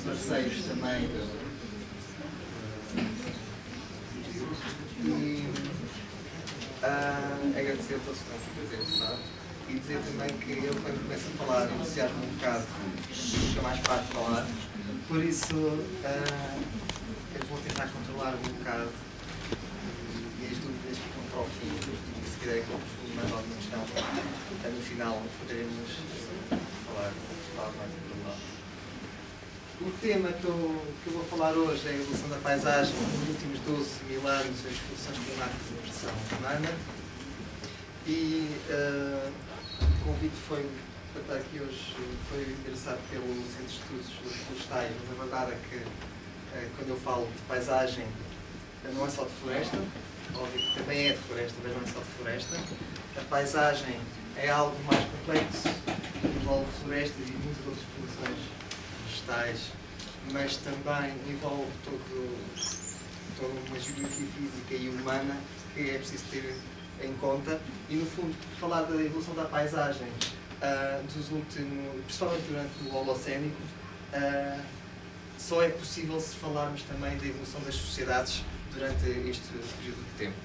parceiros também. E agradecer a todos que estão aqui presentes, sabe? E dizer também que eu, quando começo a falar, entusiasmo um bocado, fica mais fácil de falar. Por isso, eu vou tentar controlar um bocado e as dúvidas ficam para o fim. Se quiserem que eu aprofunde mais alguma questão, no final poderemos falar mais em. O tema que eu vou falar hoje é a evolução da paisagem nos últimos 12.000 anos, as evoluções climáticas e a pressão humana. E o convite para estar aqui hoje foi endereçado pelo Centro de Estudos Florestais, mas a verdade é que quando eu falo de paisagem não é só de floresta, óbvio que também é de floresta, mas não é só de floresta. A paisagem é algo mais complexo, envolve florestas e muitas outras formações vegetais, mas também envolve toda uma geografia física e humana que é preciso ter em conta. E no fundo, falar da evolução da paisagem dos últimos, principalmente durante o Holocénico, só é possível se falarmos também da evolução das sociedades durante este período de tempo.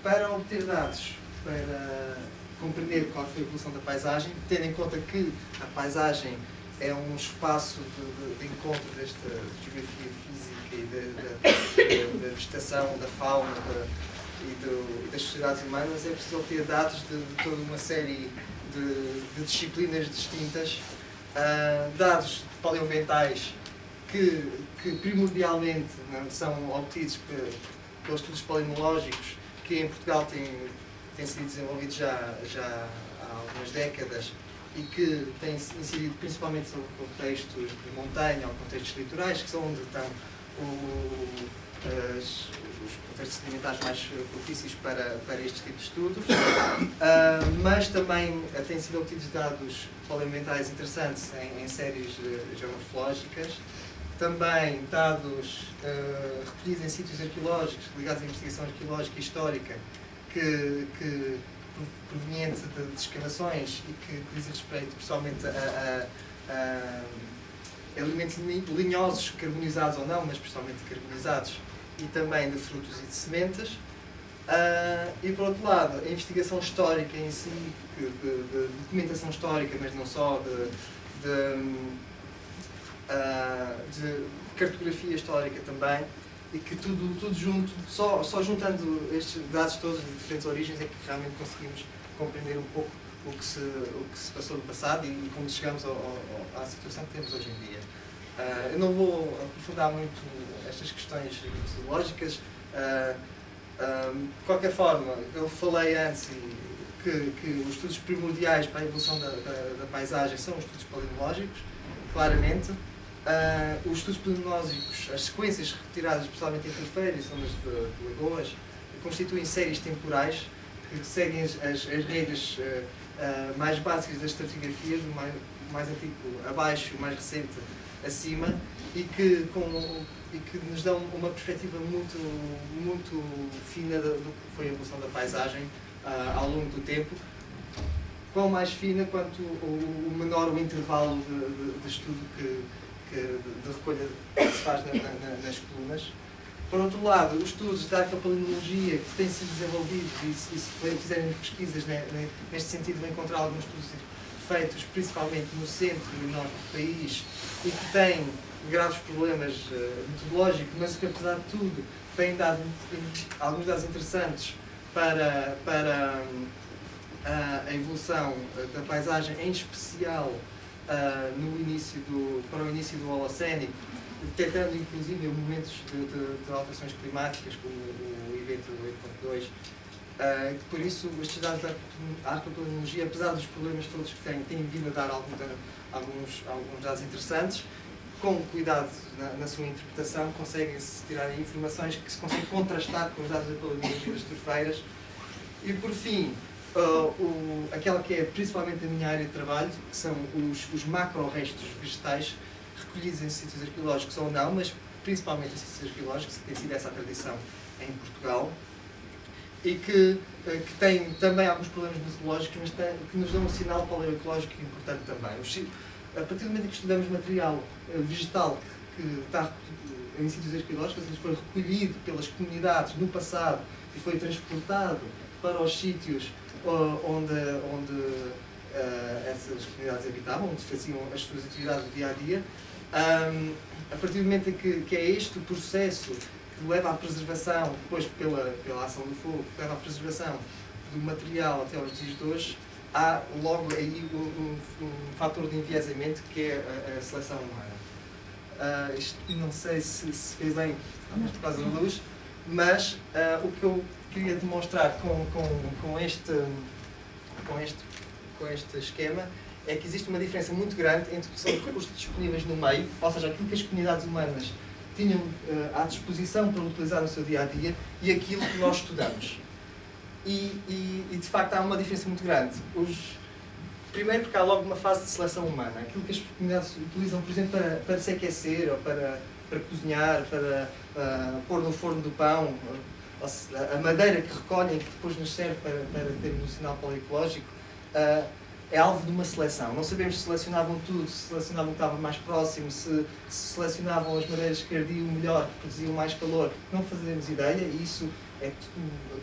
Para obter dados, para compreender qual foi a evolução da paisagem, tendo em conta que a paisagem é um espaço de encontro desta geografia física e da vegetação, da fauna e das sociedades humanas, é preciso obter dados de toda uma série de disciplinas distintas, dados paleoambientais que primordialmente são obtidos pelos estudos paleontológicos, que em Portugal têm sido desenvolvidos já há algumas décadas e que têm incidido principalmente sobre contextos de montanha ou contextos litorais, que são onde estão os contextos sedimentares mais propícios para este tipo de estudos, mas também têm sido obtidos dados paleoambientais interessantes em séries geomorfológicas, também dados recolhidos em sítios arqueológicos ligados à investigação arqueológica e histórica, que proveniente de escavações e que diz respeito principalmente a elementos linhosos, carbonizados ou não, mas principalmente carbonizados, e também de frutos e de sementes. E por outro lado, a investigação histórica em si, de documentação histórica, mas não só, de cartografia histórica também, e que tudo junto, só juntando estes dados todos de diferentes origens é que realmente conseguimos compreender um pouco o que se passou no passado e como chegamos à situação que temos hoje em dia. Eu não vou aprofundar muito estas questões metodológicas. De qualquer forma, eu falei antes que os estudos primordiais para a evolução da paisagem são os estudos paleontológicos, claramente. Os estudos paleontológicos, as sequências retiradas especialmente em rifeiros, zonas de lagoas, constituem séries temporais que seguem as regras mais básicas da estratigrafia, do mais antigo abaixo, o mais recente acima, e que nos dão uma perspectiva muito fina do que foi a evolução da paisagem ao longo do tempo. Quão mais fina, quanto o menor o intervalo de estudo de recolha que se faz nas colunas. Por outro lado, os estudos da arqueopaleontologia que têm sido desenvolvidos, e se fizerem pesquisas neste sentido, vão encontrar alguns estudos feitos principalmente no centro e no norte do país e que têm graves problemas metodológicos, mas que apesar de tudo têm dado alguns dados interessantes para a evolução da paisagem, em especial para o início do Holocénico, detectando inclusive momentos de alterações climáticas, como o evento 8.2. Por isso, estes dados da arqueopaleontologia, apesar dos problemas todos que têm vindo a dar alguns dados interessantes. Com cuidado na sua interpretação, conseguem-se tirar informações que se conseguem contrastar com os dados da paleontologia das turfeiras. E por fim, aquela que é principalmente a minha área de trabalho, que são os macro-restos vegetais recolhidos em sítios arqueológicos ou não, mas principalmente em sítios arqueológicos, que tem sido essa a tradição em Portugal, e que têm também alguns problemas metodológicos, mas que nos dão um sinal paleoecológico importante também. a partir do momento em que estudamos material vegetal que está em sítios arqueológicos, ele foi recolhido pelas comunidades no passado e foi transportado para os sítios onde essas comunidades habitavam, onde faziam as suas atividades do dia-a-dia. A partir do momento em que é este o processo que leva à preservação, depois pela ação do fogo, que leva à preservação do material até aos dias de hoje, há logo aí um fator de enviesamento que é a seleção humana. Isto não sei se vê bem por causa da luz, mas o que eu queria demonstrar com este esquema é que existe uma diferença muito grande entre o que são os recursos disponíveis no meio, ou seja, aquilo que as comunidades humanas tinham à disposição para utilizar no seu dia-a-dia, e aquilo que nós estudamos. E de facto há uma diferença muito grande. Primeiro porque há logo uma fase de seleção humana. Aquilo que as comunidades utilizam, por exemplo, para se aquecer, ou para cozinhar, para pôr no forno do pão, a madeira que recolhem, que depois nos serve para termos um sinal paleoecológico, é alvo de uma seleção. Não sabemos se selecionavam tudo, se selecionavam o que estava mais próximo, se selecionavam as madeiras que ardiam melhor, que produziam mais calor. Não fazemos ideia, e isso é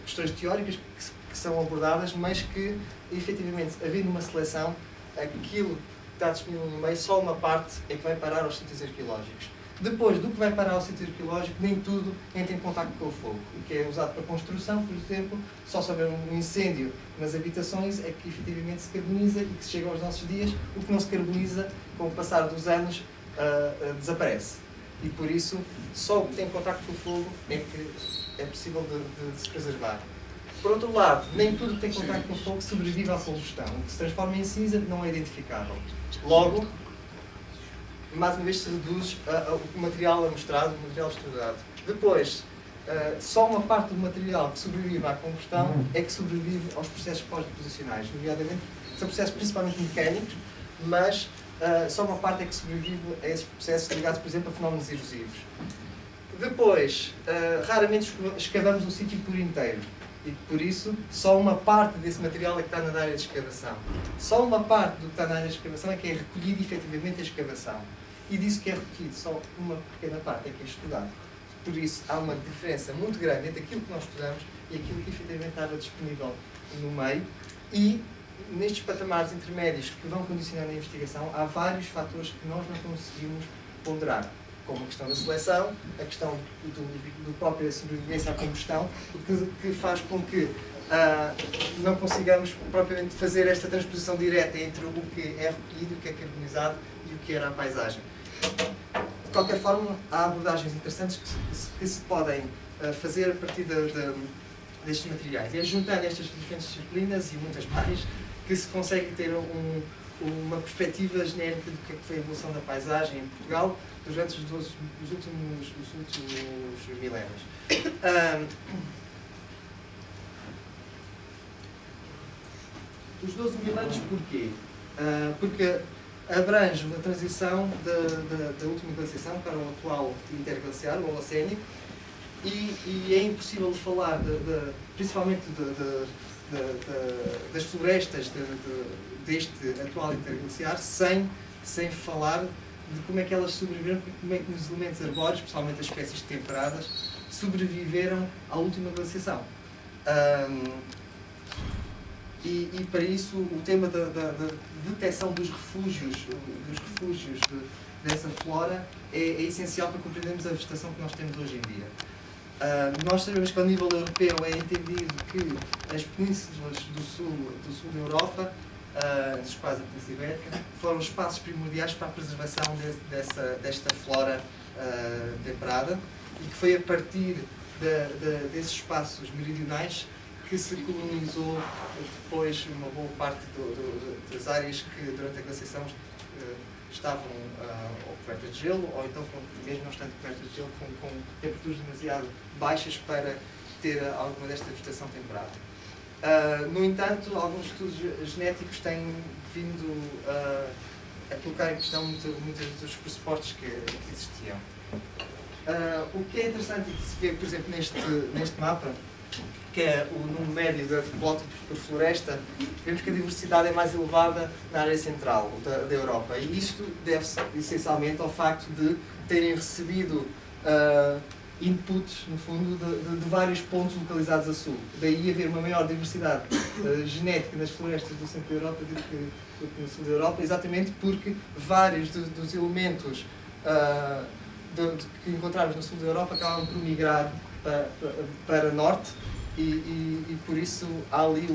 questões teóricas que são abordadas, mas que, efetivamente, havendo uma seleção, aquilo que está disponível no meio, só uma parte é que vai parar aos sítios arqueológicos. Depois do que vai parar ao sítio arqueológico, nem tudo entra em contacto com o fogo. O que é usado para construção, por exemplo, só se houver um incêndio nas habitações é que efetivamente se carboniza e que se chega aos nossos dias. O que não se carboniza, com o passar dos anos, desaparece. E por isso, só o que tem contacto com o fogo é que é possível de se preservar. Por outro lado, nem tudo que tem contacto com o fogo sobrevive à combustão. O que se transforma em cinza não é identificável. Logo, mais uma vez se reduz o material amostrado, o material estudado. Depois, só uma parte do material que sobrevive à combustão é que sobrevive aos processos pós-deposicionais, nomeadamente, são processos principalmente mecânicos, mas só uma parte é que sobrevive a esses processos ligados, por exemplo, a fenómenos erosivos. Depois, raramente escavamos um sítio por inteiro. E, por isso, só uma parte desse material é que está na área de escavação. Só uma parte do que está na área de escavação é que é recolhido efetivamente a escavação. E disso que é recolhido, só uma pequena parte é que é estudado. Por isso, há uma diferença muito grande entre aquilo que nós estudamos e aquilo que efetivamente estava disponível no meio. E, nestes patamares intermédios que vão condicionando a investigação, há vários fatores que nós não conseguimos ponderar, como a questão da seleção, a questão do própria sobrevivência à combustão, o que faz com que não consigamos propriamente fazer esta transposição direta entre o que é recolhido, o que é carbonizado e o que era a paisagem. De qualquer forma, há abordagens interessantes que se podem fazer a partir destes materiais. É juntando estas diferentes disciplinas e muitas mais que se consegue ter uma perspectiva genérica do que foi a evolução da paisagem em Portugal durante os últimos milénios. Os 12 milénios porquê? Porque abrange uma transição da última glaciação para o atual interglaciar, o Holocénico, e é impossível falar principalmente das florestas deste atual interglaciar sem falar de como é que elas sobreviveram, como é que os elementos arbóreos, especialmente as espécies temperadas, sobreviveram à última glaciação. E para isso o tema da detecção dos refúgios dessa flora é essencial para compreendermos a vegetação que nós temos hoje em dia. Nós sabemos que, ao nível europeu, é entendido que as penínsulas do sul da Europa, dos quais a Península Ibérica, foram espaços primordiais para a preservação desta flora temperada, e que foi a partir desses espaços meridionais que se colonizou depois uma boa parte das áreas que, durante a glaciação, estavam ou cobertas de gelo, ou então, mesmo não estando cobertas de gelo, com temperaturas demasiado baixas para ter alguma desta vegetação temperada. No entanto, alguns estudos genéticos têm vindo a colocar em questão muitos dos pressupostos que existiam. O que é interessante e que se vê, por exemplo, neste mapa, que é o número médio de biótopos por floresta, vemos que a diversidade é mais elevada na área central da Europa. E isto deve-se essencialmente ao facto de terem recebido inputs, no fundo, de vários pontos localizados a sul. Daí haver uma maior diversidade genética nas florestas do centro da Europa do que no sul da Europa, exatamente porque vários dos elementos que encontramos no sul da Europa acabam por migrar para norte e por isso há ali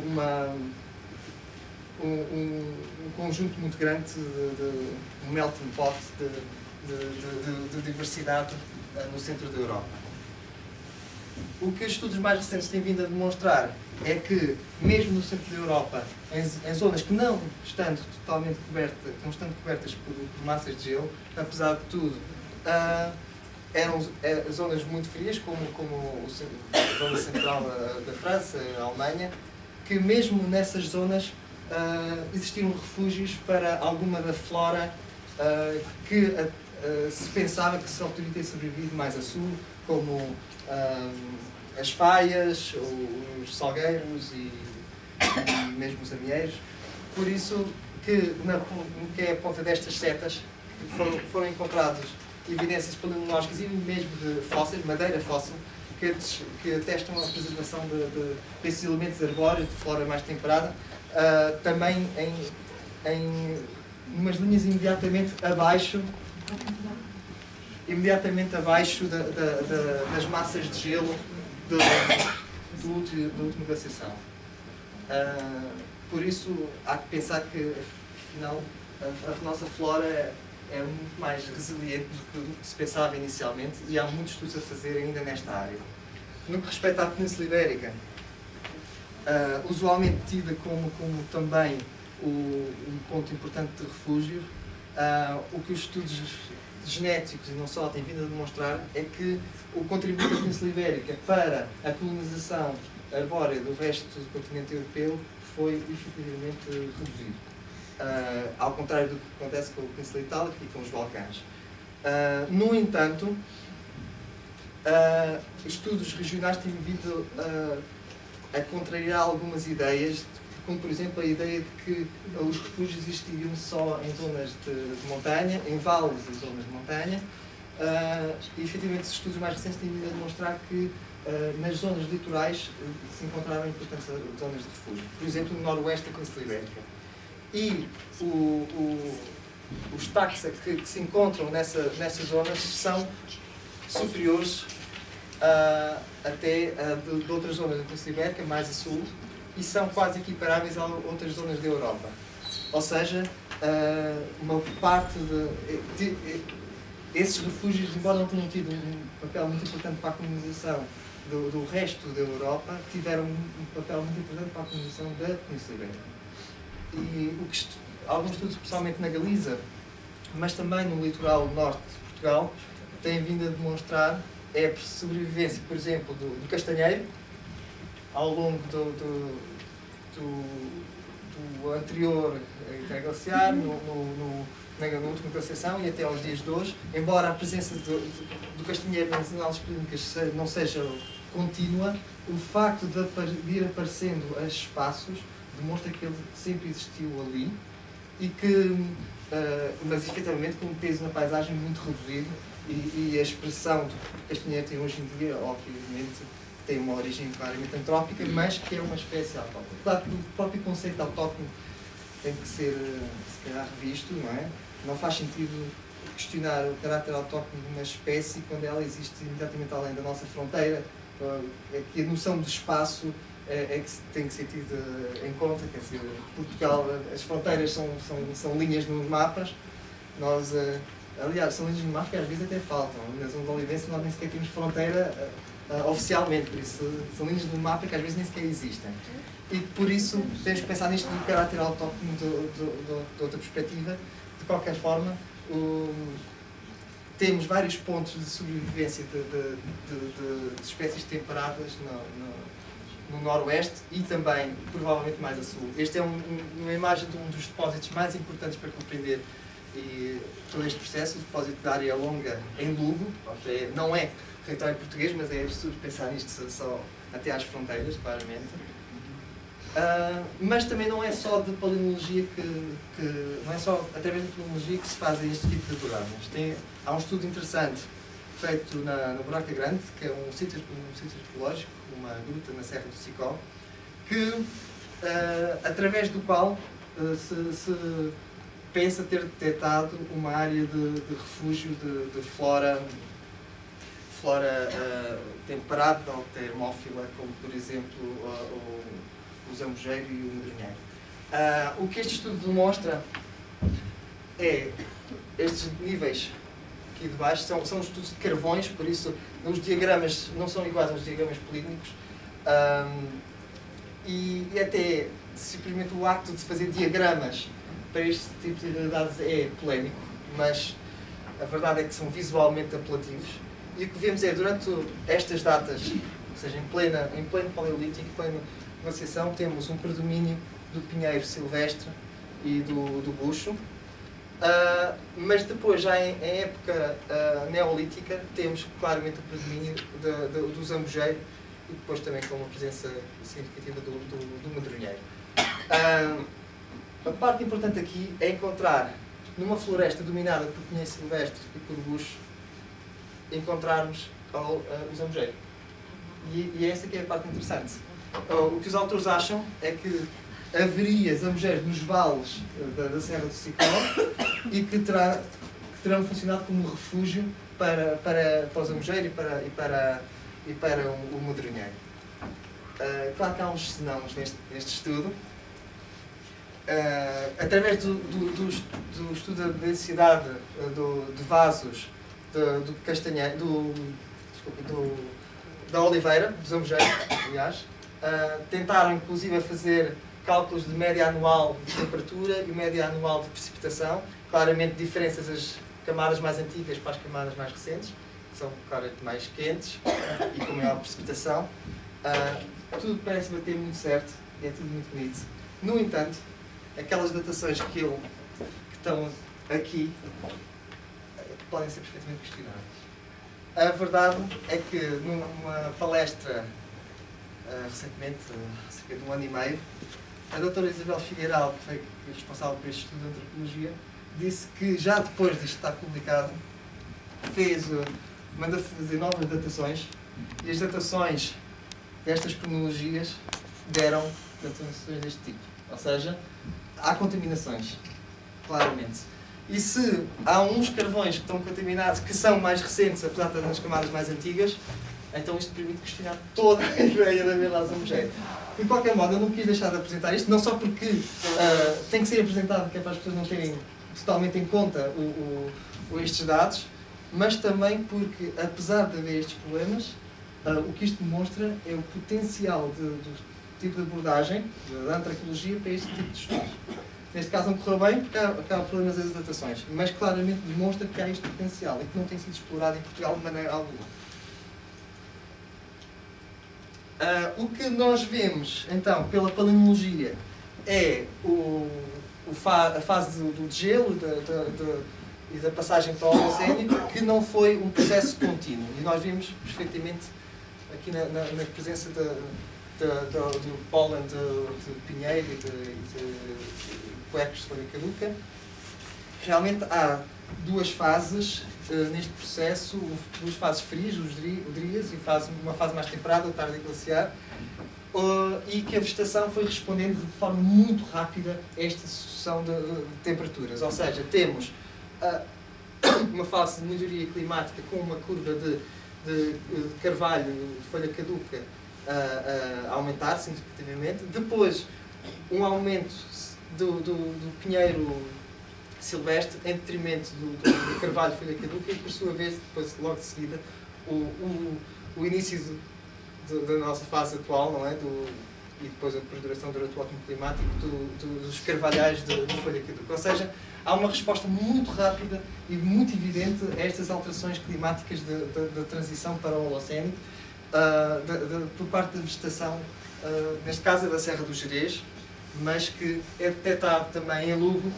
um conjunto muito grande um melting pot de diversidade no centro da Europa. O que os estudos mais recentes têm vindo a demonstrar é que, mesmo no centro da Europa, em zonas que não estando totalmente cobertas por massas de gelo, apesar de tudo, eram zonas muito frias, como a zona central da França, a Alemanha, que mesmo nessas zonas existiam refúgios para alguma da flora que se pensava que só poderia ter sobrevivido mais a sul, como as faias, os salgueiros e mesmo os amieiros. Por isso que é a ponta destas setas foram encontradas evidências paleontológicas e mesmo de fósseis, madeira fóssil, que atestam a preservação desses elementos arbóreos de flora mais temperada, também em umas linhas imediatamente abaixo das massas de gelo do último glaciação. Por isso, há que pensar que, afinal, a nossa flora é muito mais resiliente do que se pensava inicialmente e há muitos estudos a fazer ainda nesta área. No que respeita à Península Ibérica, usualmente tida como também um ponto importante de refúgio, o que os estudos genéticos e não só têm vindo a demonstrar é que o contributo da Península Ibérica para a colonização arbórea do resto do continente europeu foi efetivamente reduzido. Ao contrário do que acontece com a Península Itálica e com os Balcãs. No entanto, estudos regionais têm vindo a contrariar algumas ideias, como por exemplo a ideia de que os refúgios existiriam só em zonas de montanha, em vales e zonas de montanha, e efetivamente os estudos mais recentes têm vindo a demonstrar que nas zonas litorais se encontraram importantes zonas de refúgio. Por exemplo, no noroeste da Península Ibérica. E os taxa que se encontram nessas zonas são superiores até de outras zonas da Península Ibérica, mais a sul, e são quase equiparáveis a outras zonas da Europa. Ou seja, uma parte esses refúgios, embora não tenham tido um papel muito importante para a colonização do resto da Europa, tiveram um papel muito importante para a colonização da Península Ibérica. E alguns estudos, especialmente na Galiza, mas também no litoral norte de Portugal, têm vindo a demonstrar a sobrevivência, por exemplo, do castanheiro ao longo do anterior interglaciar, na última glaciação e até aos dias de hoje, embora a presença do castanheiro nas análises clínicas não seja contínua, o facto de ir aparecendo a espaços demonstra que ele sempre existiu ali e que, mas efetivamente com um peso na paisagem muito reduzido e a expressão do que o castanheiro tem hoje em dia, obviamente, tem uma origem claramente antrópica, mas que é uma espécie autóctone. Claro que o próprio conceito autóctone tem que ser, se calhar, revisto, não é? Não faz sentido questionar o caráter autóctone de uma espécie quando ela existe imediatamente além da nossa fronteira, que a noção de espaço é que tem que ser tida em conta. Quer dizer, Portugal, as fronteiras são linhas nos mapas, aliás, são linhas no mapa que às vezes até faltam. Na zona de Olivença nós nem sequer temos fronteira oficialmente, por isso são linhas no mapa que às vezes nem sequer existem. E por isso temos que pensar nisto do caráter autóctone de outra perspectiva. De qualquer forma, temos vários pontos de sobrevivência de espécies temperadas no noroeste e também, provavelmente, mais a sul. Esta é uma imagem de um dos depósitos mais importantes para compreender todo este processo, o depósito de área longa em Lugo. Não é território português, mas é absurdo pensar nisto só até às fronteiras, claramente. Mas também não é só de paleontologia não é só através da paleontologia que se fazem este tipo de abordagens. Há um estudo interessante feito na Buraca Grande, que é um sítio arqueológico, uma gruta na Serra do Sicó, que, através do qual se pensa ter detectado uma área de refúgio de flora temperada ou termófila, como por exemplo o zambujeiro e o medronheiro. O que este estudo demonstra é estes níveis aqui de baixo, são estudos de carvões, por isso os diagramas não são iguais aos diagramas polígonicos, e até simplesmente o acto de fazer diagramas para este tipo de realidades é polémico, mas a verdade é que são visualmente apelativos. E o que vemos é, durante estas datas, ou seja, em pleno paleolítico, em plena glaciação, temos um predomínio do pinheiro silvestre e do bucho. Mas depois, já em época neolítica, temos claramente o predomínio do zambujeiro e depois também com uma presença significativa do medronheiro. A parte importante aqui é encontrar, numa floresta dominada por pinheiro silvestre e por bucho, encontrarmos o zambujeiro. E essa que é a parte interessante. O que os autores acham é que haveria zambujeiros nos vales da Serra do Sicó e que terão funcionado como refúgio para o zambujeiro e para o medronheiro. Claro que há uns senãos neste estudo. Através do estudo da densidade de vasos do castanheiro, da oliveira, do zambujeiro, aliás, tentaram inclusive fazer cálculos de média anual de temperatura e média anual de precipitação, claramente diferenças das camadas mais antigas para as camadas mais recentes, que são claramente mais quentes e com maior precipitação. Tudo parece bater muito certo e é tudo muito bonito. No entanto, aquelas datações que estão aqui podem ser perfeitamente questionadas. A verdade é que numa palestra recentemente, cerca de 1 ano e meio, a doutora Isabel Figueiral, que foi responsável por este estudo de antropologia, disse que já depois disto estar publicado, manda fazer novas datações, e as datações destas cronologias deram datações deste tipo. Ou seja, há contaminações, claramente. E se há uns carvões que estão contaminados, que são mais recentes, apesar de estar nas camadas mais antigas, então isto permite questionar toda a ideia da Vila Zambujeiro. De qualquer modo, eu não quis deixar de apresentar isto, não só porque tem que ser apresentado, que é para as pessoas não terem totalmente em conta estes dados, mas também porque, apesar de haver estes problemas, o que isto demonstra é o potencial do tipo de abordagem da antropologia para este tipo de estudos. Neste caso não correu bem porque há problemas das datações, mas claramente demonstra que há este potencial e que não tem sido explorado em Portugal de maneira alguma. O que nós vemos, então, pela paleontologia é a fase do degelo e da passagem para o Holocénico, que não foi um processo contínuo. E nós vimos perfeitamente aqui na presença do pólen de pinheiro e de quercus de folha caduca. Realmente há duas fases neste processo, duas fases frias, os drias, e uma fase mais temperada, o tardio glaciar, e que a vegetação foi respondendo de forma muito rápida a esta sucessão de temperaturas. Ou seja, temos uma fase de melhoria climática com uma curva de carvalho, de folha caduca, a aumentar significativamente. Depois, um aumento do pinheiro silvestre em detrimento do carvalho folha caduca e, por sua vez, depois, logo de seguida, o início da nossa fase atual, não é? E depois a perduração do atual climático dos carvalhais de folha caduca. Ou seja, há uma resposta muito rápida e muito evidente a estas alterações climáticas da transição para o Holocénico por parte da vegetação, neste caso é da Serra do Gerês, mas que é detectado também em Lugo,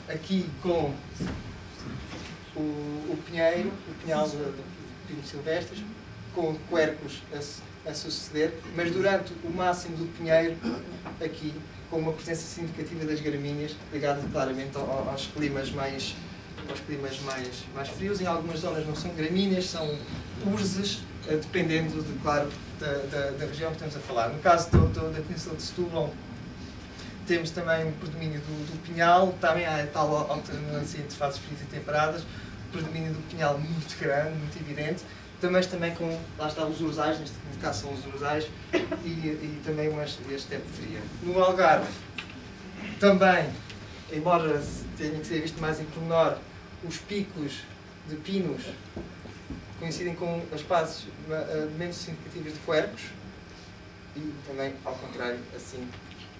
aqui com o pinheiro, o pinhal de pinos silvestres, com quercus a suceder, mas durante o máximo do pinheiro, aqui, com uma presença significativa das gramíneas, ligada claramente aos climas mais frios. Em algumas zonas não são gramíneas, são urzes, dependendo, claro, da região que estamos a falar. No caso da Península de Setúbal, temos também um predomínio do pinhal, também há tal alternância entre fases frias e temperadas, o predomínio do pinhal muito grande, muito evidente, mas também com, lá está, os urzais, neste caso são os urzais, e também uma estepe fria. No Algarve, também, embora tenha que ser visto mais em pormenor, os picos de pinos coincidem com as fases menos significativas de quercus, e também, ao contrário, assim,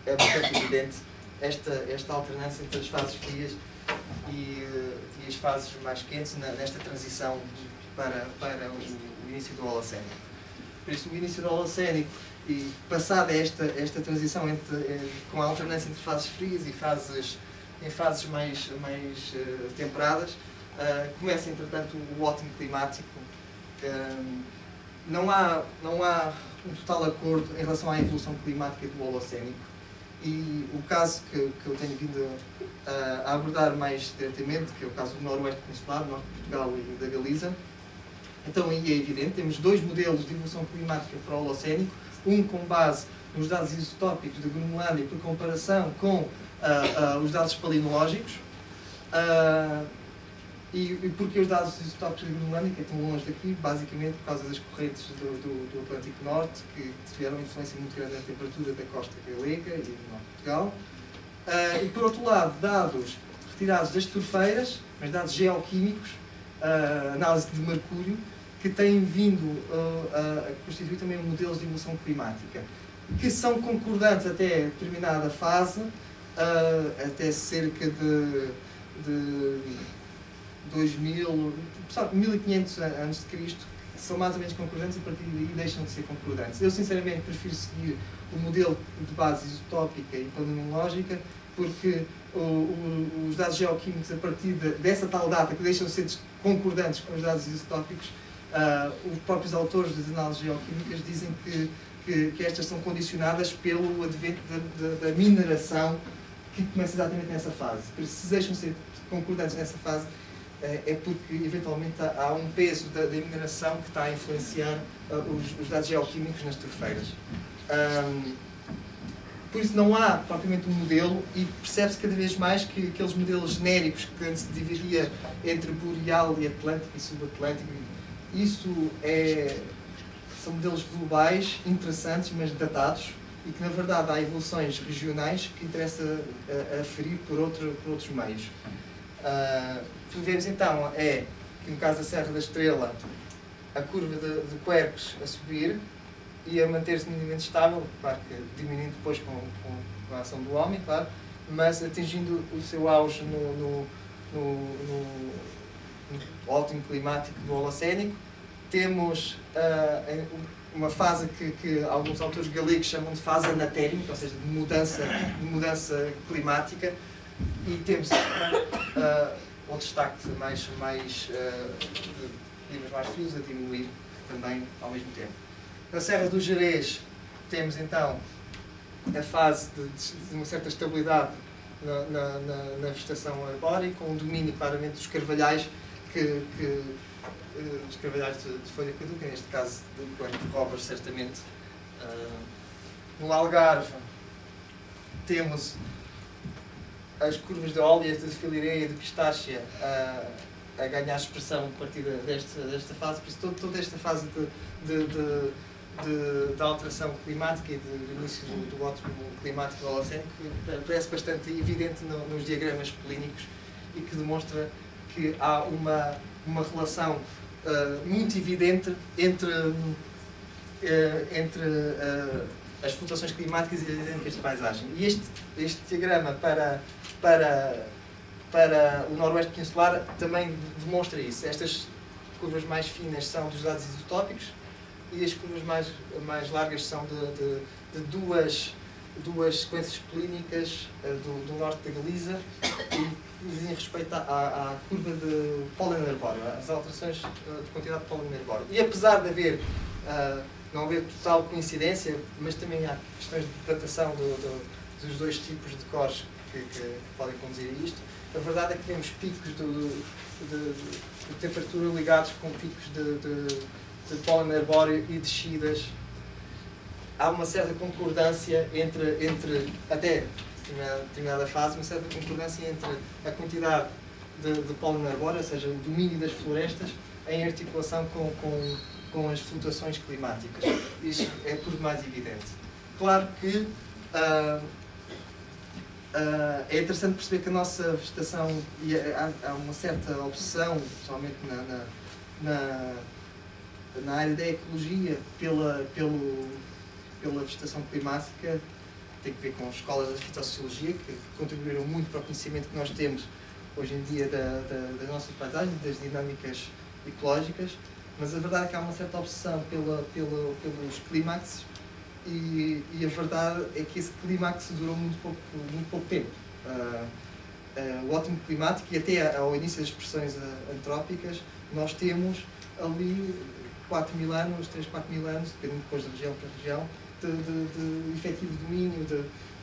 é bastante evidente esta alternância entre as fases frias e as fases mais quentes nesta transição para o início do Holocénico. Por isso, o início do Holocénico, e passada esta transição com a alternância entre fases frias e fases mais temperadas, começa, entretanto, o ótimo climático. Não há um total acordo em relação à evolução climática do Holocénico, e o caso que eu tenho vindo a abordar mais diretamente, que é o caso do Noroeste Peninsular, do Norte de Portugal e da Galiza. Então aí é evidente, temos dois modelos de evolução climática para o Holocénico, um com base nos dados isotópicos da Groenlândia por comparação com os dados palinológicos. E porquê os dados isotópicos da Groenlândia, que é tão longe daqui? Basicamente por causa das correntes do Atlântico Norte, que tiveram uma influência muito grande na temperatura da costa galega e do Norte de Portugal. E por outro lado, dados retirados das torfeiras, mas dados geoquímicos, análise de mercúrio, que têm vindo a constituir também modelos de evolução climática, que são concordantes até determinada fase, até cerca de 1500 a.C., são mais ou menos concordantes, e a partir daí deixam de ser concordantes. Eu, sinceramente, prefiro seguir o modelo de base isotópica e palinológica, porque os dados geoquímicos, a partir dessa tal data, que deixam de ser concordantes com os dados isotópicos, os próprios autores das análises geoquímicas dizem que estas são condicionadas pelo advento da mineração, que começa exatamente nessa fase. Por isso, se deixam de ser concordantes nessa fase, é porque, eventualmente, há um peso da mineração que está a influenciar os dados geoquímicos nas torfeiras. Por isso, não há propriamente um modelo, e percebe-se cada vez mais que aqueles modelos genéricos que antes se dividia entre boreal e atlântico e subatlântico, são modelos globais, interessantes, mas datados, e que, na verdade, há evoluções regionais que interessa aferir por outros meios. O que vemos, então, é que, no caso da Serra da Estrela, a curva de quercus a subir e a manter-se minimamente estável, claro que diminuindo depois com a ação do homem, claro, mas atingindo o seu auge no ótimo climático do Holocénico. Temos uma fase que alguns autores galegos chamam de fase anatérmica, ou seja, de mudança climática, e temos um destaque mais de climas mais frios a diminuir também ao mesmo tempo. Na Serra do Gerês temos, então, a fase de uma certa estabilidade na vegetação arbórea, com um domínio claramente dos carvalhais, os carvalhais de folha caduca, neste caso de robbers, certamente. No Algarve temos as curvas de óleas, de filireia e de pistácia a ganhar expressão a partir desta fase. Por isso, toda esta fase de alteração climática e de início do ótimo climático do Holocénico parece bastante evidente nos diagramas polínicos, e que demonstra que há uma relação muito evidente entre as flutuações climáticas e as dinâmicas de paisagem. E este diagrama para o Noroeste Peninsular também demonstra isso. Estas curvas mais finas são dos dados isotópicos, e as curvas mais largas são de duas sequências polínicas do norte da Galiza, e dizem respeito à curva de pólen arbóreo, às alterações de quantidade de pólen arbóreo. E apesar de haver não haver total coincidência, mas também há questões de datação dos dois tipos de cores que podem conduzir a isto. A verdade é que temos picos de temperatura ligados com picos de pólen arbóreo e descidas. Há uma certa concordância entre até determinada fase, uma certa concordância entre a quantidade de pólen arbóreo, ou seja, o domínio das florestas, em articulação com as flutuações climáticas. Isso é por mais evidente. Claro que é interessante perceber que a nossa vegetação, e há uma certa obsessão, principalmente na área da ecologia, pela vegetação climática, tem que ver com escolas da fitossociologia, que contribuíram muito para o conhecimento que nós temos hoje em dia das nossas paisagens, das dinâmicas ecológicas, mas a verdade é que há uma certa obsessão pelos clímaxes e a verdade é que esse clímax durou muito pouco tempo. O ótimo climático, e até ao início das pressões antrópicas, nós temos ali 4.000 anos, 3, 4.000 anos, dependendo depois de região para região, de efetivo domínio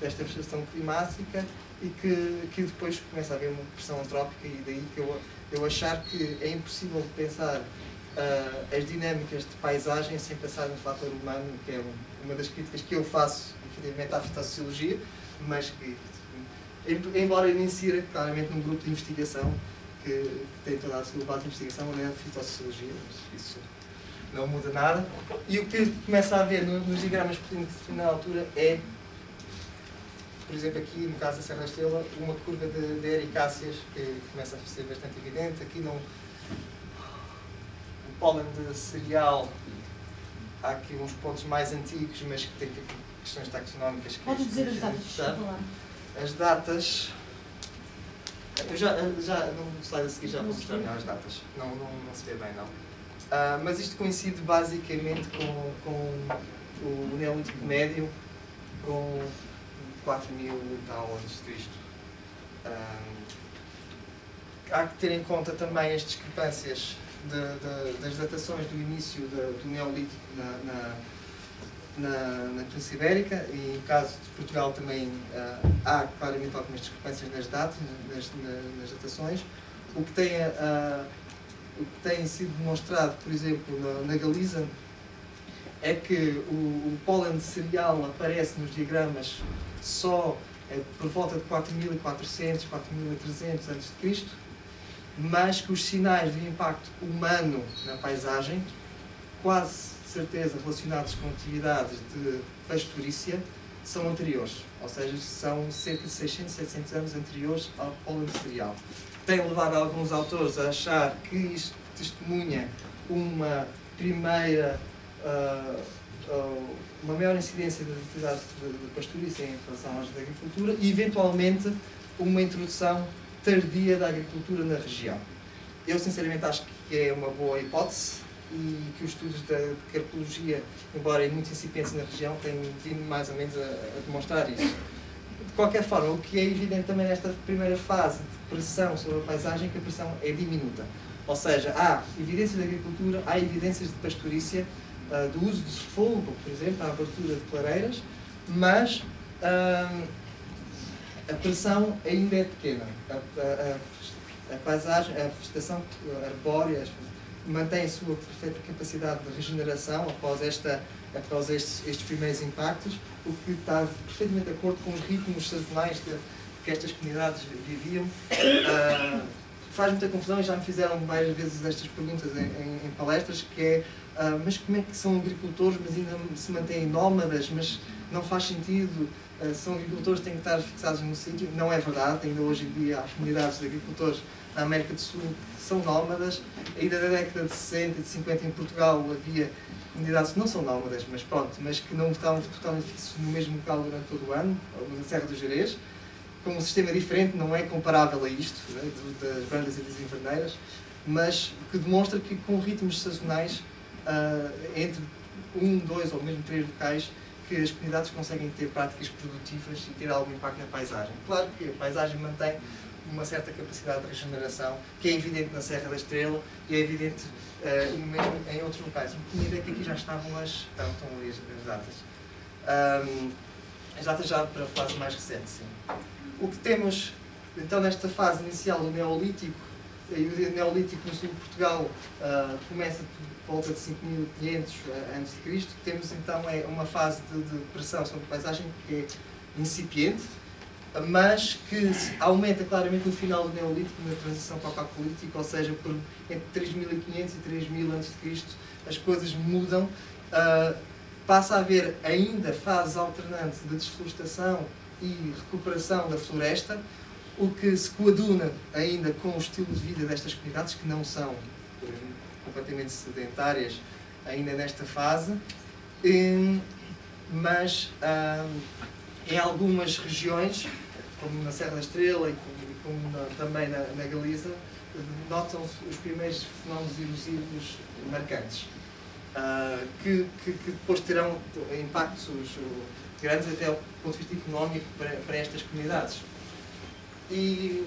desta vegetação climática e que depois começa a haver uma pressão antrópica, e daí que eu achar que é impossível pensar as dinâmicas de paisagem sem pensar no fator humano, que é uma das críticas que eu faço, efetivamente, à fitossociologia, mas que, embora eu me insira claramente num grupo de investigação que tem toda a sua base de investigação na fitossociologia, mas isso não muda nada. E o que começa a haver nos diagramas de determinada altura é, por exemplo, aqui no caso da Serra da Estrela, uma curva de ericáceas que começa a ser bastante evidente. Aqui no pólen de cereal, há aqui uns pontos mais antigos, mas que têm questões taxonómicas. Pode dizer as datas? As datas... Eu já no slide a seguir já vou mostrar melhor as datas. Não se vê bem, não. Mas isto coincide basicamente com o Neolítico Médio, com 4.000 e tal anos de Cristo. Há que ter em conta também as discrepâncias das datações do início do Neolítico na Península Ibérica, e no caso de Portugal também há claramente algumas discrepâncias nas datas, nas datações. O que tem sido demonstrado, por exemplo, na Galiza, é que o pólen de cereal aparece nos diagramas só por volta de 4.400, 4.300 a.C., mas que os sinais de impacto humano na paisagem, quase certeza relacionados com atividades de pastorícia, são anteriores, ou seja, são cerca de 600, 700 anos anteriores ao pólen de cereal. Tem levado alguns autores a achar que isto testemunha uma primeira, uma maior incidência das atividades de pastorícia em relação às da agricultura e, eventualmente, uma introdução tardia da agricultura na região. Eu, sinceramente, acho que é uma boa hipótese e que os estudos da carpologia, embora muito incipientes na região, têm vindo mais ou menos a demonstrar isso. De qualquer forma, o que é evidente também nesta primeira fase de pressão sobre a paisagem é que a pressão é diminuta. Ou seja, há evidências de agricultura, há evidências de pastorícia, do uso de fogo, por exemplo, a abertura de clareiras, mas a pressão ainda é pequena. A paisagem, a vegetação arbórea mantém a sua perfeita capacidade de regeneração após estes primeiros impactos, o que está perfeitamente de acordo com os ritmos sazonais que estas comunidades viviam. Faz muita confusão, e já me fizeram várias vezes estas perguntas em palestras, que é mas como é que são agricultores, mas ainda se mantêm nómadas, mas não faz sentido, são agricultores que têm que estar fixados no sítio. Não é verdade, ainda hoje em dia as comunidades de agricultores na América do Sul são nómadas. Ainda na década de 60 e de 50 em Portugal havia comunidades que não são nómadas, mas pronto, mas que não estavam totalmente fixos no mesmo local durante todo o ano, na Serra do Gerês, com um sistema diferente, não é comparável a isto, né, das brandas e das inverneiras, mas que demonstra que com ritmos sazonais, entre 1, 2 ou mesmo 3 locais, que as comunidades conseguem ter práticas produtivas e ter algum impacto na paisagem. Claro que a paisagem mantém uma certa capacidade de regeneração, que é evidente na Serra da Estrela e é evidente mesmo em outros locais. Eu tinha ideia que aqui já estavam, mas estão ali as datas. As datas já para fases mais recentes, sim. O que temos, então, nesta fase inicial do Neolítico, e o Neolítico no sul de Portugal começa por volta de 5.500 a.C., temos então uma fase de pressão sobre a paisagem que é incipiente, mas que aumenta claramente no final do Neolítico, na transição para o Calcolítico, ou seja, entre 3.500 e 3.000 a.C., as coisas mudam. Passa a haver ainda fases alternantes de desflorestação e recuperação da floresta, o que se coaduna ainda com o estilo de vida destas comunidades, que não são completamente sedentárias ainda nesta fase, mas em algumas regiões, como na Serra da Estrela e como também na Galiza, notam-se os primeiros fenómenos erosivos marcantes, que depois terão impactos grandes até do ponto de vista económico para estas comunidades. E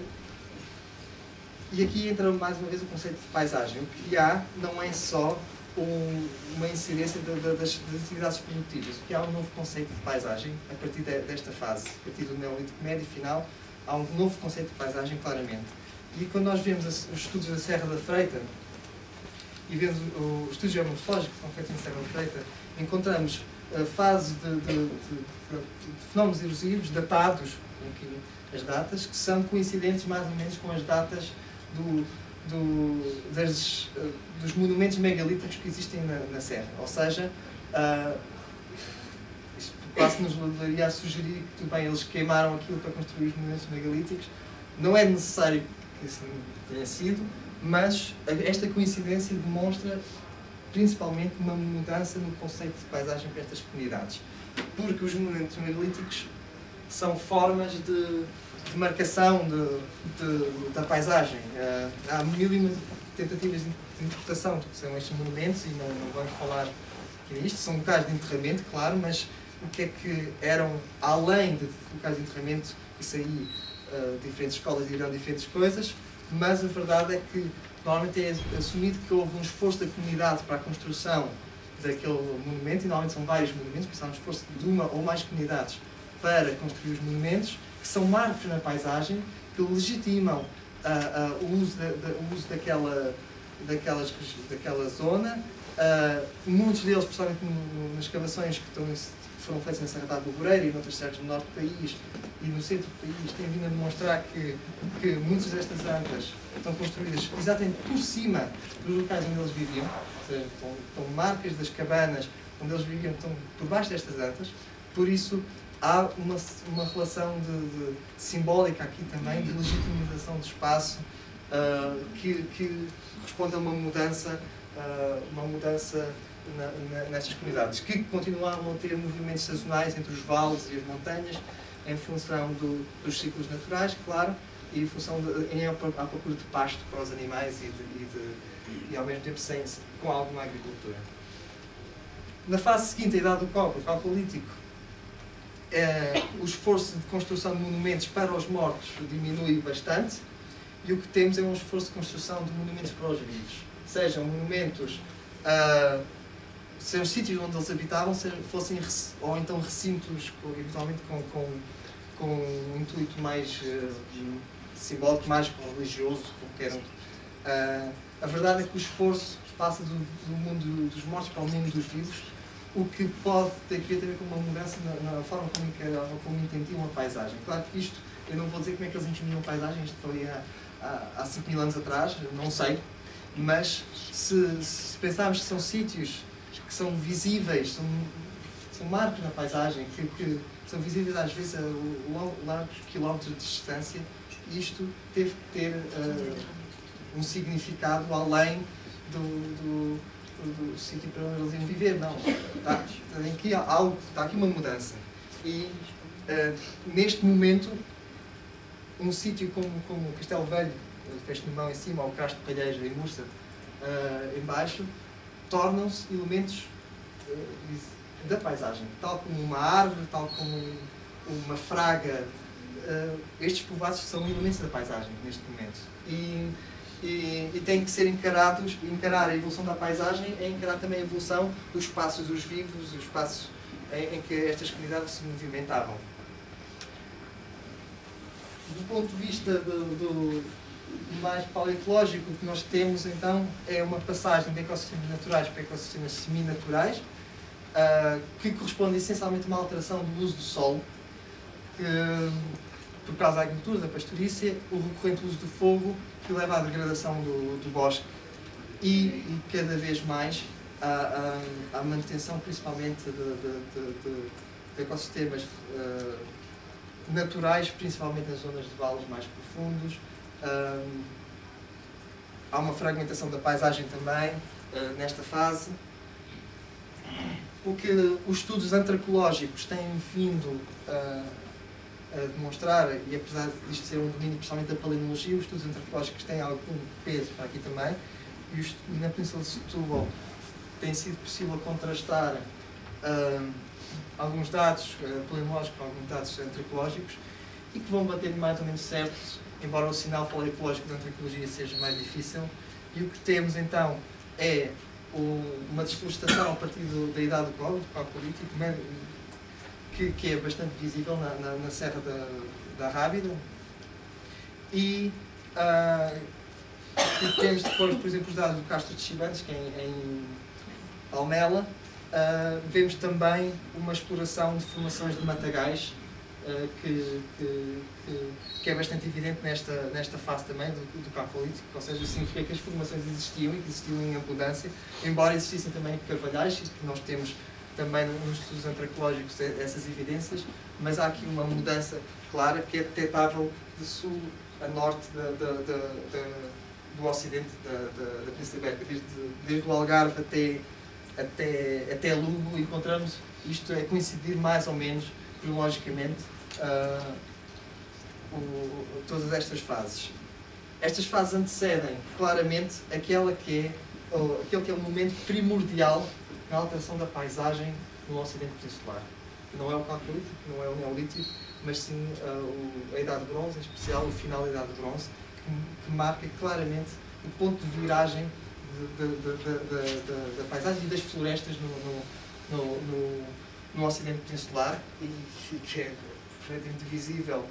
aqui entra mais uma vez o conceito de paisagem. O que há não é só uma incidência das atividades produtivas. O que há um novo conceito de paisagem a partir desta fase, a partir do Neolítico Médio final, há um novo conceito de paisagem claramente. E quando nós vemos os estudos da Serra da Freita e vemos os estudos geomorfológicos que são feitos na Serra da Freita, encontramos fases de fenómenos erosivos datados, aqui as datas, que são coincidentes mais ou menos com as datas dos monumentos megalíticos que existem na Serra. Ou seja, isto quase nos levaria a sugerir que, tudo bem, eles queimaram aquilo para construir os monumentos megalíticos. Não é necessário que assim tenha sido, mas esta coincidência demonstra principalmente uma mudança no conceito de paisagem para estas comunidades. Porque os monumentos megalíticos são formas de marcação da paisagem. Há mil e uma tentativas de interpretação do que são estes monumentos e não vamos falar aqui nisto. São locais de enterramento, claro, mas o que é que eram, além de locais de enterramento, isso aí diferentes escolas dirão diferentes coisas, mas a verdade é que normalmente é assumido que houve um esforço da comunidade para a construção daquele monumento, e normalmente são vários monumentos, porque há um esforço de uma ou mais comunidades para construir os monumentos, que são marcos na paisagem, que legitimam o uso daquela zona. Muitos deles, principalmente nas escavações que foram feitas na Serra da Alvoreira e noutras serras do norte do país e no centro do país, têm vindo a demonstrar que muitas destas antas estão construídas exatamente por cima dos locais onde eles viviam, ou seja, estão marcas das cabanas onde eles viviam, estão por baixo destas antas. Por isso, há uma relação simbólica aqui também, de legitimização do espaço, que responde a uma mudança nestas comunidades, que continuavam a ter movimentos sazonais entre os vales e as montanhas, em função dos ciclos naturais, claro, e em função à procura de pasto para os animais e ao mesmo tempo com alguma agricultura. Na fase seguinte, a Idade do Cobre, o Calcolítico, o esforço de construção de monumentos para os mortos diminui bastante, e o que temos é um esforço de construção de monumentos para os vivos. Sejam monumentos, sejam sítios onde eles habitavam, fossem, ou então recintos, eventualmente com um intuito mais simbólico, mais religioso, como queiram. A verdade é que o esforço passa do mundo dos mortos para o mundo dos vivos, o que pode ter que ver também com uma mudança na forma como entendiam a paisagem. Claro que isto, eu não vou dizer como é que eles entendiam a paisagem, isto foi há 5.000 anos atrás, não sei, mas se pensarmos que são sítios que são visíveis, são marcos na paisagem, que são visíveis às vezes a largos quilómetros de distância, isto teve que ter um significado além do sítio para onde eles iam viver. Não, está aqui uma mudança. E neste momento, um sítio como o Castelo Velho, o Fecho de Mão em cima, ou o Castro de Palheiros em Mursa em baixo, tornam-se elementos da paisagem, tal como uma árvore, tal como uma fraga estes povoados são elementos da paisagem neste momento. E tem que ser encarar a evolução da paisagem é encarar também a evolução dos espaços dos vivos, os espaços em que estas comunidades se movimentavam. Do ponto de vista do mais paleontológico, o que nós temos então é uma passagem de ecossistemas naturais para ecossistemas seminaturais, que corresponde essencialmente a uma alteração do uso do solo, que, por causa da agricultura, da pastorícia, o recorrente uso do fogo, que leva à degradação do bosque e cada vez mais à manutenção principalmente de ecossistemas naturais, principalmente nas zonas de vales mais profundos. Há uma fragmentação da paisagem também nesta fase. O que os estudos antropológicos têm vindo a demonstrar, e apesar disto ser um domínio principalmente da paleontologia, os estudos antropológicos têm algum peso para aqui também, e na Península de Setúbal tem sido possível contrastar alguns dados paleontológicos com alguns dados antropológicos e que vão bater mais ou menos certo, embora o sinal paleontológico da antropologia seja mais difícil. E o que temos então é uma desflorestação a partir da idade do cobre, do Calcolítico, que é bastante visível na Serra da Rábida. E temos depois, por exemplo, os dados do Castro de Chibantes, que é em Almela. Vemos também uma exploração de formações de matagais, que é bastante evidente nesta fase também do Calcolítico, ou seja, significa que as formações existiam e que existiam em abundância, embora existissem também carvalhais, que nós temos também nos estudos antropológicos essas evidências, mas há aqui uma mudança clara que é detectável de sul a norte do ocidente da Península Ibérica, desde o Algarve até Lugo. Encontramos isto a coincidir mais ou menos cronologicamente todas estas fases. Estas fases antecedem claramente aquele que é o momento primordial na alteração da paisagem no Ocidente Peninsular. Não é o Calcolítico, não é o Neolítico, mas sim a Idade de Bronze, em especial o final da Idade de Bronze, que marca claramente o ponto de viragem da paisagem e das florestas no Ocidente Peninsular, e que é perfeitamente visível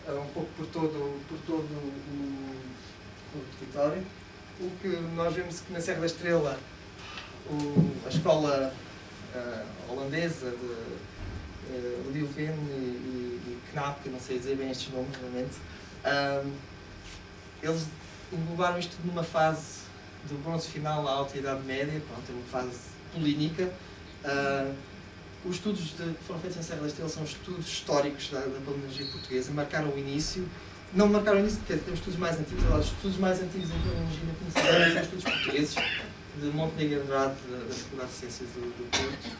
um pouco por todo o território. O que nós vemos que na Serra da Estrela, a escola holandesa de Leuven e Knapp, que não sei dizer bem estes nomes, realmente, eles englobaram isto numa fase do bronze final à alta Idade Média, pronto, uma fase polínica. Os estudos que foram feitos na Serra da Estrela são estudos históricos da paleontologia portuguesa, marcaram o início. Não marcaram o início, porque temos estudos mais antigos, os estudos mais antigos em paleontologia na Península são estudos portugueses, de Montenegro Andrade, da Faculdade de Ciências do Porto.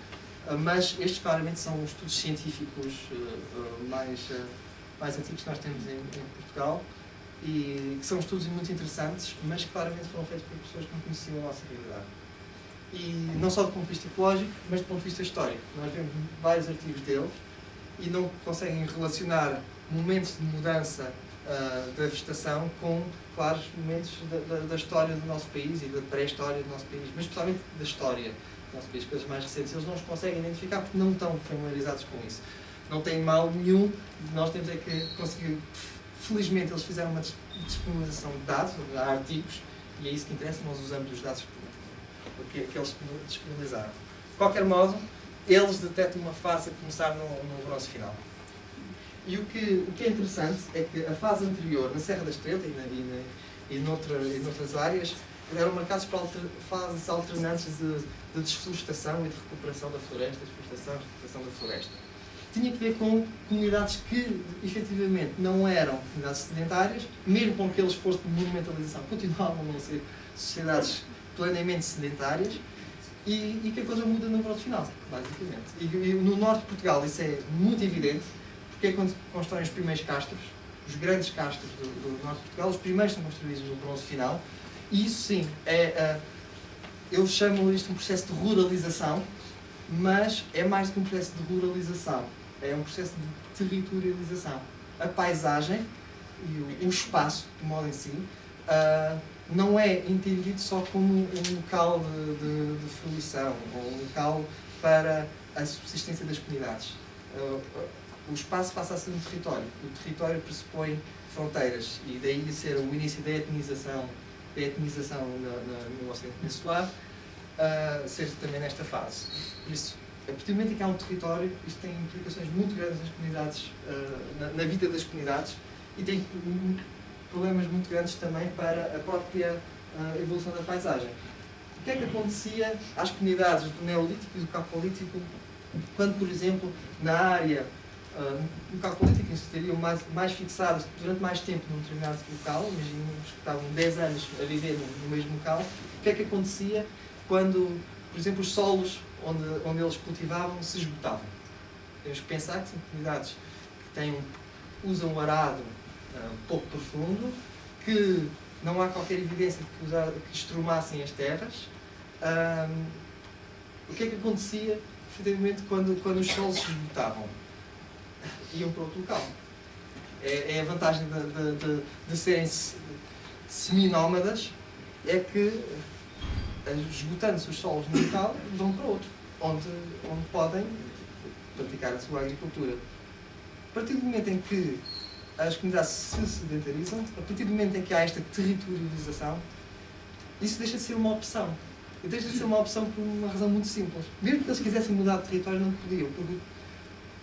Mas estes claramente são os estudos científicos mais antigos que nós temos em Portugal, e que são estudos muito interessantes, mas que claramente foram feitos por pessoas que não conheciam a nossa realidade. E não só do ponto de vista ecológico, mas do ponto de vista histórico. Nós vemos vários artigos deles e não conseguem relacionar momentos de mudança da vegetação com claros momentos da história do nosso país e da pré-história do nosso país, mas especialmente da história do nosso país, coisas mais recentes. Eles não os conseguem identificar porque não estão familiarizados com isso. Não tem mal nenhum, nós temos é que conseguir. Felizmente eles fizeram uma disponibilização de dados, há artigos, e é isso que interessa, nós usamos os dados que eles disponibilizaram. De qualquer modo, eles detectam uma fase a começar no bronze final. E o que é interessante é que a fase anterior, na Serra da Estrela e noutras áreas, eram marcadas por fases alternantes de desflorestação e de recuperação da floresta, desflorestação e recuperação da floresta. Tinha que ver com comunidades que, efetivamente, não eram comunidades sedentárias, mesmo com aquele esforço de monumentalização, continuavam a não ser sociedades plenamente sedentárias, e que a coisa muda no bronze final, basicamente. E no norte de Portugal isso é muito evidente, porque é quando constroem os primeiros castros, os grandes castros do norte de Portugal, os primeiros são construídos no bronze final, e isso sim, eu chamo isto de um processo de ruralização, mas é mais do que um processo de ruralização, é um processo de territorialização. a paisagem e o espaço, de modo em si, não é entendido só como um local de fruição, ou um local para a subsistência das comunidades. O espaço passa a ser um território. O território pressupõe fronteiras, e daí ser o início da etnização no Ocidente Peninsular, ser também nesta fase. Por isso, a partir do momento em que há um território, isto tem implicações muito grandes nas comunidades, na vida das comunidades, e tem problemas muito grandes também para a própria evolução da paisagem. O que é que acontecia às comunidades do Neolítico e do Calcolítico quando, por exemplo, na área no Calcolítico estariam mais fixados durante mais tempo num determinado local, imaginemos que estavam 10 anos a viver no mesmo local, o que é que acontecia quando, por exemplo, os solos onde eles cultivavam se esgotavam? Temos que pensar que são comunidades que usam um arado pouco profundo, que não há qualquer evidência de que estrumassem as terras. O que é que acontecia, efetivamente, quando os solos se esgotavam? Iam para outro local. É a vantagem de serem seminómadas, é que, esgotando-se os solos no local, vão para outro, onde podem praticar a sua agricultura. A partir do momento em que as comunidades se sedentarizam, a partir do momento em que há esta territorialização, isso deixa de ser uma opção. E deixa de ser uma opção por uma razão muito simples. Mesmo que eles quisessem mudar de território, não podiam, porque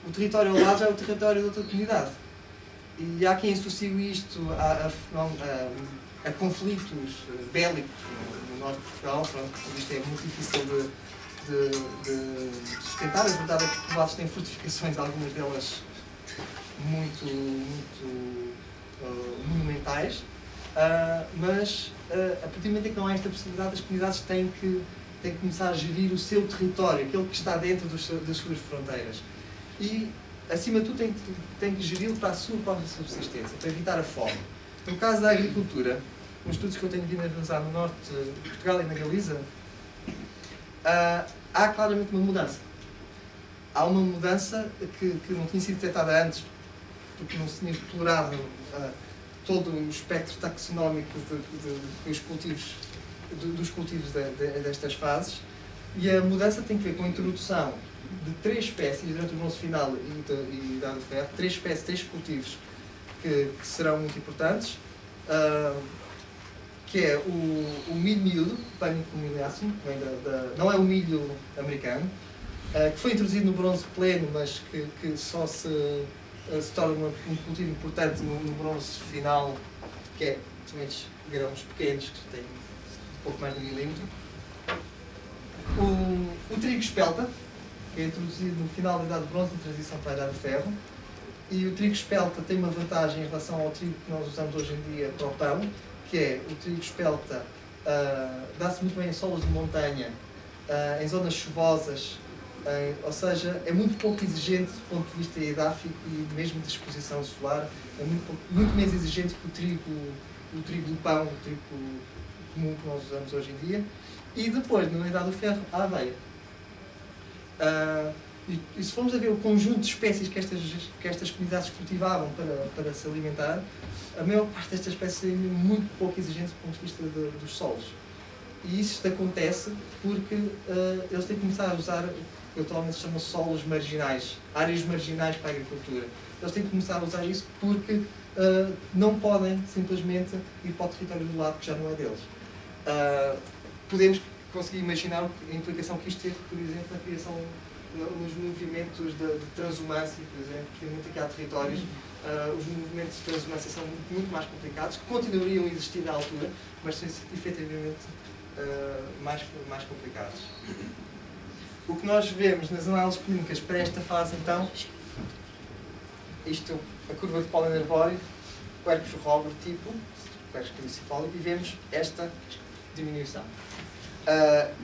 o território ao lado já é o território de outra comunidade. E há quem associe isto a conflitos bélicos no norte de Portugal. Pronto, isto é muito difícil de sustentar. A verdade é que os poblados têm fortificações, algumas delas muito monumentais, mas a partir do momento em que não há esta possibilidade, as comunidades têm que começar a gerir o seu território, aquele que está dentro das suas fronteiras. E, acima de tudo, tem que geri-lo para a sua própria subsistência, para evitar a fome. No caso da agricultura, nos estudos que eu tenho vindo a realizar no norte de Portugal e na Galiza, há claramente uma mudança. Há uma mudança que não tinha sido detectada antes, porque não se tinha explorado todo o espectro taxonómico dos cultivos destas fases, e a mudança tem que ver com a introdução de 3 espécies durante o bronze final e idade do ferro, 3 espécies, 3 cultivos que serão muito importantes, que é o milho miúdo, Panicum miliacum, não é o milho americano, que foi introduzido no bronze pleno, mas que só se torna um cultivo importante no bronze final, que é sementes grãos pequenos, que têm um pouco mais de 1 milímetro. O trigo espelta, que é introduzido no final da idade de bronze, em transição para a idade de ferro. E o trigo espelta tem uma vantagem em relação ao trigo que nós usamos hoje em dia para o pão, que é o trigo espelta dá-se muito bem em solos de montanha, em zonas chuvosas, ou seja, é muito pouco exigente do ponto de vista edáfico e mesmo de exposição solar, é muito menos exigente que o trigo do pão, o trigo comum que nós usamos hoje em dia. E depois, na idade do ferro, a aveia. E se formos a ver o conjunto de espécies que estas comunidades cultivavam para se alimentar, a maior parte destas espécies é muito pouco exigente do ponto de vista dos solos. E isto acontece porque eles têm que começar a usar o que atualmente se chama solos marginais, áreas marginais para a agricultura. Eles têm que começar a usar isso porque não podem simplesmente ir para o território do lado que já não é deles. Podemos conseguir imaginar a implicação que isto teve, por exemplo, na criação, nos movimentos de transumância, por exemplo, porque aqui há territórios, os movimentos de transumância são muito mais complicados, que continuariam a existir na altura, mas são efetivamente mais complicados. O que nós vemos nas análises clínicas para esta fase, então, isto, a curva de pólen arbóreo, Quercus robur tipo, Quercus caducifólico, e vemos esta diminuição.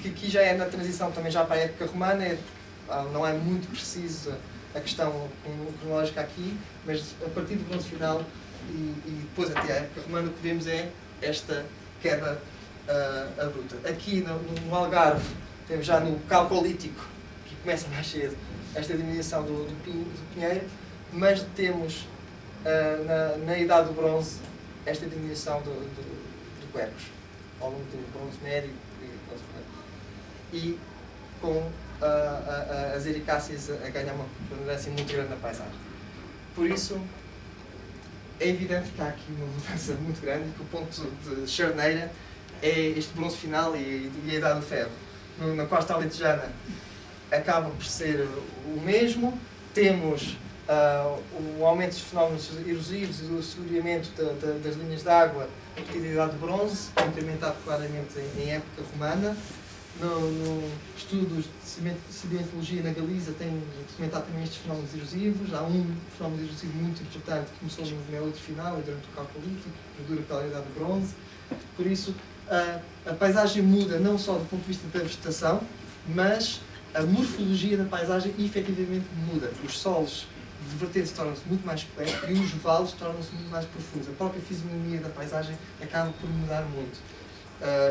Que aqui já é na transição também já para a época romana, não é muito preciso a questão cronológica aqui, mas a partir do bronze final e depois até a época romana, o que vemos é esta queda abrupta. Aqui no Algarve, temos já no Calcolítico, que começa mais cedo, esta diminuição do pinheiro, mas temos na Idade do Bronze, esta diminuição de cuerpos, ao longo do Bronze Médio e com as ericáceas a ganhar uma preponderância muito grande na paisagem. Por isso, é evidente que há aqui uma mudança muito grande e que o ponto de charneira é este bronze final e a Idade do Ferro. Na costa alentejana acaba por ser o mesmo. Temos o aumento dos fenómenos erosivos e do assoreamento das linhas de água a partir da Idade do Bronze, incrementado claramente em época romana. No estudos de sedimentologia na Galiza tem documentado também estes fenómenos erosivos. Há um fenómeno erosivo muito importante que começou no Neolítico final e durante o Calcolítico, que perdura pela Idade do Bronze. Por isso, a paisagem muda não só do ponto de vista da vegetação, mas a morfologia da paisagem efetivamente muda. Os solos de vertentes tornam-se muito mais complexos e os vales tornam-se muito mais profundos. A própria fisionomia da paisagem acaba por mudar muito.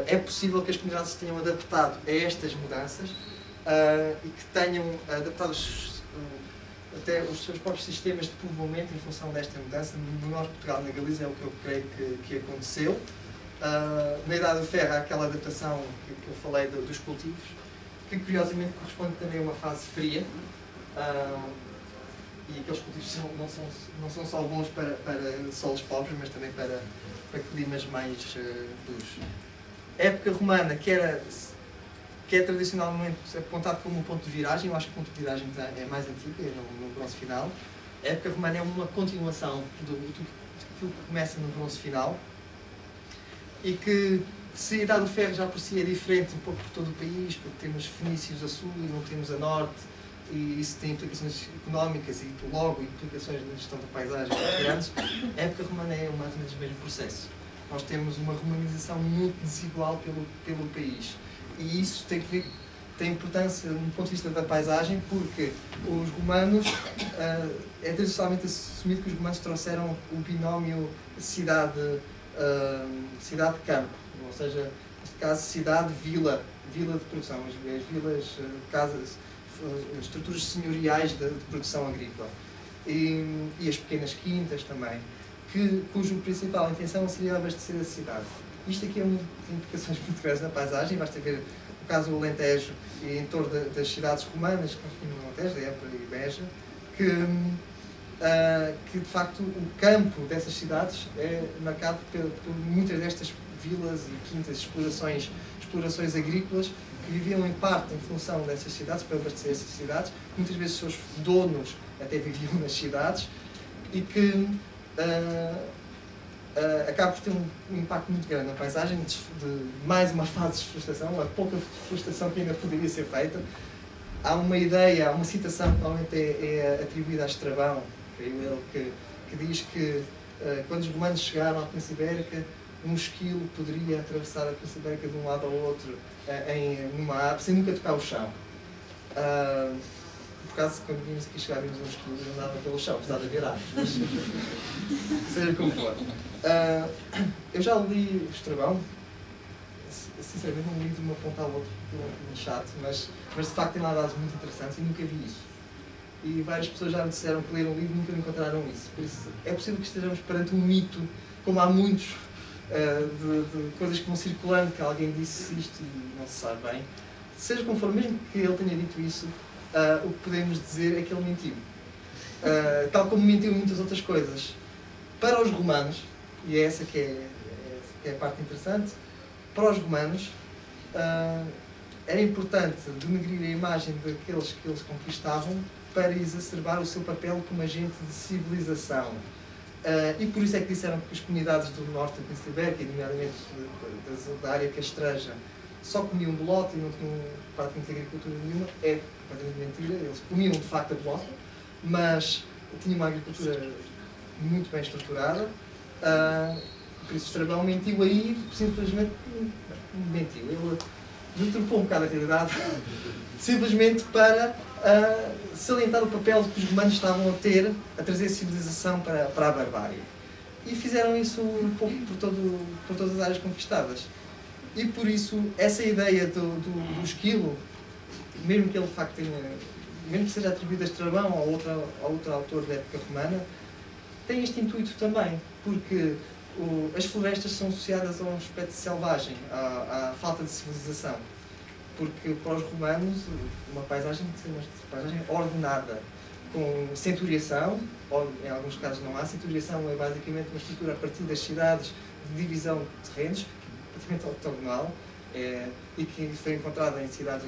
É possível que as comunidades se tenham adaptado a estas mudanças e que tenham adaptado até os seus próprios sistemas de povoamento em função desta mudança. No Norte de Portugal, na Galiza, é o que eu creio que aconteceu. Na Idade do Ferro, há aquela adaptação que eu falei dos cultivos, que curiosamente corresponde também a uma fase fria. E aqueles cultivos não são só bons para solos pobres, mas também para climas mais duros. A época romana, que é tradicionalmente apontado como um ponto de viragem, eu acho que o ponto de viragem é mais antigo, é no bronze final. A época romana é uma continuação do que começa no bronze final e que, se a Idade do Ferro já por si é diferente um pouco por todo o país, porque temos fenícios a sul e não temos a norte, e isso tem implicações económicas e logo implicações na gestão da paisagem muito grandes, a época romana é mais ou menos o mesmo processo. Nós temos uma romanização muito desigual pelo país. E isso tem importância do ponto de vista da paisagem, porque os romanos, é tradicionalmente assumido que os romanos trouxeram o binómio cidade-campo, ou seja, neste caso cidade-vila, vila de produção, as vilas, casas, estruturas senhoriais de produção agrícola. E as pequenas quintas também, cuja principal intenção seria abastecer a cidade. Isto aqui tem implicações muito grandes na paisagem. Basta ver o caso do Alentejo e em torno das cidades romanas, como no Alentejo, da Évora e Beja, que de facto o campo dessas cidades é marcado por muitas destas vilas e quintas, explorações agrícolas, que viviam em parte em função dessas cidades, para abastecer essas cidades. Muitas vezes os seus donos até viviam nas cidades e que acaba por ter um impacto muito grande na paisagem, de mais uma fase de desflorestação, a pouca desflorestação que ainda poderia ser feita. Há uma ideia, há uma citação que normalmente é atribuída a Estrabão, creio eu, que diz que quando os romanos chegaram à Península Ibérica, um esquilo poderia atravessar a Península Ibérica de um lado ao outro numa árvore, sem nunca tocar o chão. Por acaso, quando vimos aqui chegar, vimos uns esquilos e andava pelo chão, apesar de haver árvores. Seja como for. Eu já li Estrabão, sinceramente não li de uma ponta à outra, porque é chato, mas de facto tem lá dados muito interessantes e nunca vi isso. E várias pessoas já me disseram que leram o livro e nunca encontraram isso. Por isso é possível que estejamos perante um mito, como há muitos, de coisas que vão circulando, que alguém disse isto e não se sabe bem. Seja como for, mesmo que ele tenha dito isso, o que podemos dizer é que ele mentiu. Tal como mentiu muitas outras coisas. Para os romanos, e é essa que é a parte interessante, para os romanos era importante denegrir a imagem daqueles que eles conquistavam para exacerbar o seu papel como agente de civilização. E por isso é que disseram que as comunidades do norte da Península Ibérica, nomeadamente da área castreja, só comiam bolote e não tinham praticamente agricultura nenhuma. É completamente mentira, eles comiam de facto a bolota, mas tinham uma agricultura muito bem estruturada. Por isso Estrabão mentiu aí, simplesmente mentiu. Ele deturpou um bocado a realidade, simplesmente para salientar o papel que os romanos estavam a ter, a trazer civilização para a barbárie. E fizeram isso um pouco por todas as áreas conquistadas. E por isso, essa ideia do esquilo, mesmo que ele de facto tenha, mesmo que seja atribuído a Estrabão ou a outro autor da época romana, tem este intuito também, porque as florestas são associadas a um aspecto selvagem, à falta de civilização. Porque para os romanos, uma paisagem tem que ser uma paisagem ordenada, com centuriação, ou em alguns casos não há centuriação, é basicamente uma estrutura a partir das cidades de divisão de terrenos, praticamente octogonal, e que foi encontrada em cidades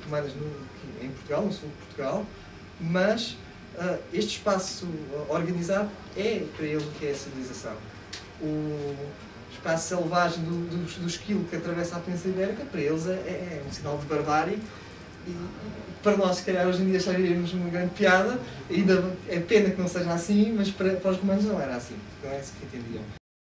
romanas em Portugal, no sul de Portugal, mas este espaço organizado é para eles o que é a civilização. O espaço selvagem do esquilo que atravessa a Península Ibérica, para eles é um sinal de barbárie, e para nós, se calhar, hoje em dia acharíamos uma grande piada, ainda é pena que não seja assim, mas para os romanos não era assim, não é isso que entendiam.